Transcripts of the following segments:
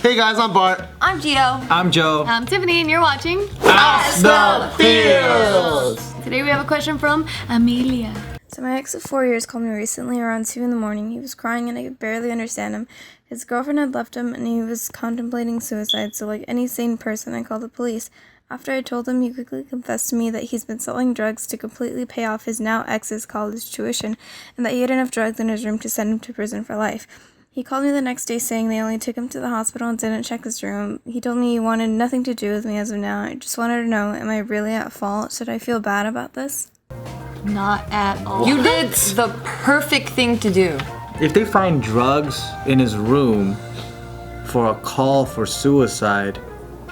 Hey guys, I'm Bart. I'm Gio. I'm Joe. I'm Tiffany, and you're watching AskTheFeels. Today we have a question from Amelia. So my ex of 4 years called me recently around 2 in the morning. He was crying and I could barely understand him. His girlfriend had left him and he was contemplating suicide, so like any sane person, I called the police. After I told him, he quickly confessed to me that he's been selling drugs to completely pay off his now ex's college tuition and that he had enough drugs in his room to send him to prison for life. He called me the next day saying they only took him to the hospital and didn't check his room. He told me he wanted nothing to do with me as of now. I just wanted to know, am I really at fault? Should I feel bad about this? Not at all. You did the perfect thing to do. If they find drugs in his room for a call for suicide,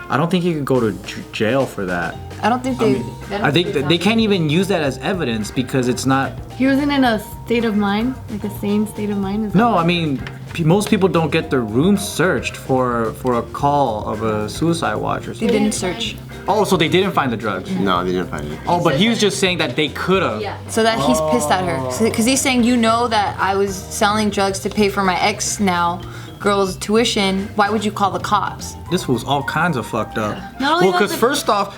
I don't think he could go to jail for that. I don't think they. I think that they can't even use that as evidence because it's not. He wasn't in a state of mind, like a sane state of mind? No, I mean, most people don't get their room searched for a call of a suicide watch or something. They didn't search. Oh, so they didn't find the drugs? No, they didn't find it. Oh, but he was just saying that they could have. Yeah. So that he's pissed at her. Because he's saying, you know that I was selling drugs to pay for my ex now girl's tuition. Why would you call the cops? This was all kinds of fucked up. Not only Well, because was it- first off,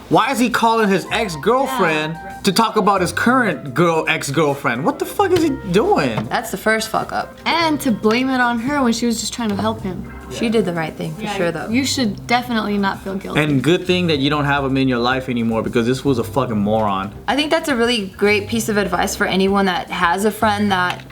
why is he calling his ex-girlfriend to talk about his current ex-girlfriend? What the fuck is he doing? That's the first fuck up. And to blame it on her when she was just trying to help him. She did the right thing for sure though. You should definitely not feel guilty. And good thing that you don't have him in your life anymore because this was a fucking moron. I think that's a really great piece of advice for anyone that has a friend that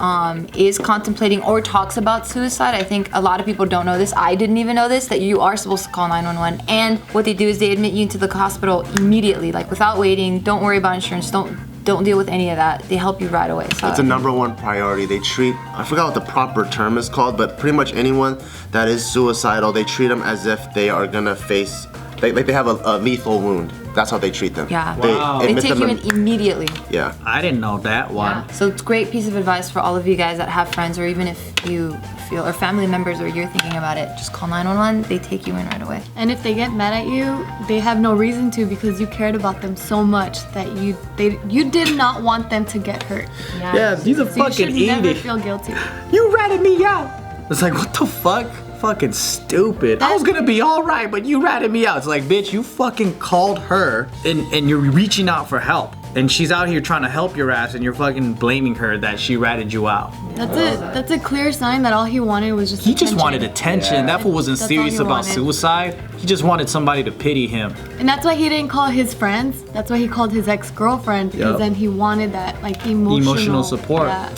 is contemplating or talks about suicide. I think a lot of people don't know this. I didn't even know this, that you are supposed to call 911. And what they do is they admit you into the hospital immediately, like without waiting. Don't worry about insurance. Don't deal with any of that. They help you right away. So It's a #1 priority. They treat, I forgot what the proper term is called, but pretty much anyone that is suicidal, they treat them as if they are gonna face, like they have a lethal wound. That's how they treat them. Yeah. Wow. They admit take them you in immediately. Yeah. I didn't know that one. Yeah. So it's a great piece of advice for all of you guys that have friends, or even if you feel, or family members, or you're thinking about it, just call 911. They take you in right away. And if they get mad at you, they have no reason to because you cared about them so much that you did not want them to get hurt. Yeah, he's a So you fucking should never idiot. feel guilty. You ratted me out. It's like, what the fuck? Fucking stupid. I was gonna be alright, but you ratted me out. It's like, bitch, you fucking called her and you're reaching out for help. And she's out here trying to help your ass and you're fucking blaming her that she ratted you out. That's a clear sign that all he wanted was just He just attention. wanted attention. That fool wasn't That's serious all he about wanted. suicide. He just wanted somebody to pity him. And that's why he didn't call his friends. That's why he called his ex-girlfriend because Yep. then he wanted that like emotional support. Yeah.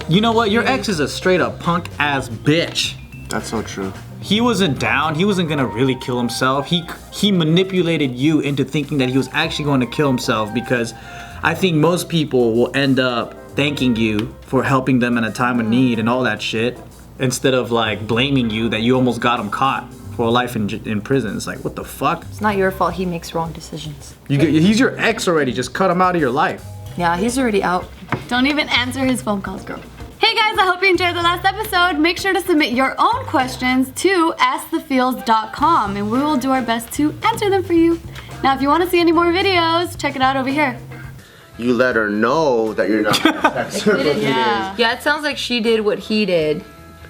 You know what? Your ex is a straight up punk ass bitch. That's so true. He wasn't down. He wasn't gonna really kill himself. He manipulated you into thinking that he was actually going to kill himself because I think most people will end up thanking you for helping them in a time of need and all that shit instead of like blaming you that you almost got him caught for a life in prison. It's like, what the fuck? It's not your fault he makes wrong decisions. He's your ex already. Just cut him out of your life. Yeah, he's already out. Don't even answer his phone calls, girl. Hey guys, I hope you enjoyed the last episode. Make sure to submit your own questions to AskTheFeels.com and we will do our best to answer them for you. Now, if you want to see any more videos, check it out over here. You let her know that you're not gonna text her for 2 days. Yeah, it sounds like she did what he did,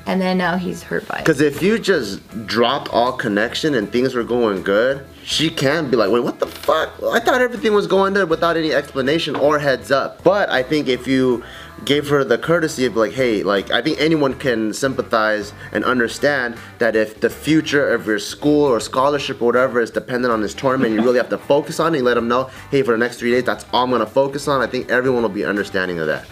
and then now he's hurt by it. Because if you just dropped all connection and things were going good, she can be like, wait, what the fuck? I thought everything was going there without any explanation or heads up. But I think if you gave her the courtesy of like, hey, like, I think anyone can sympathize and understand that if the future of your school or scholarship or whatever is dependent on this tournament, you really have to focus on it. You let them know, hey, for the next 3 days, that's all I'm gonna focus on. I think everyone will be understanding of that.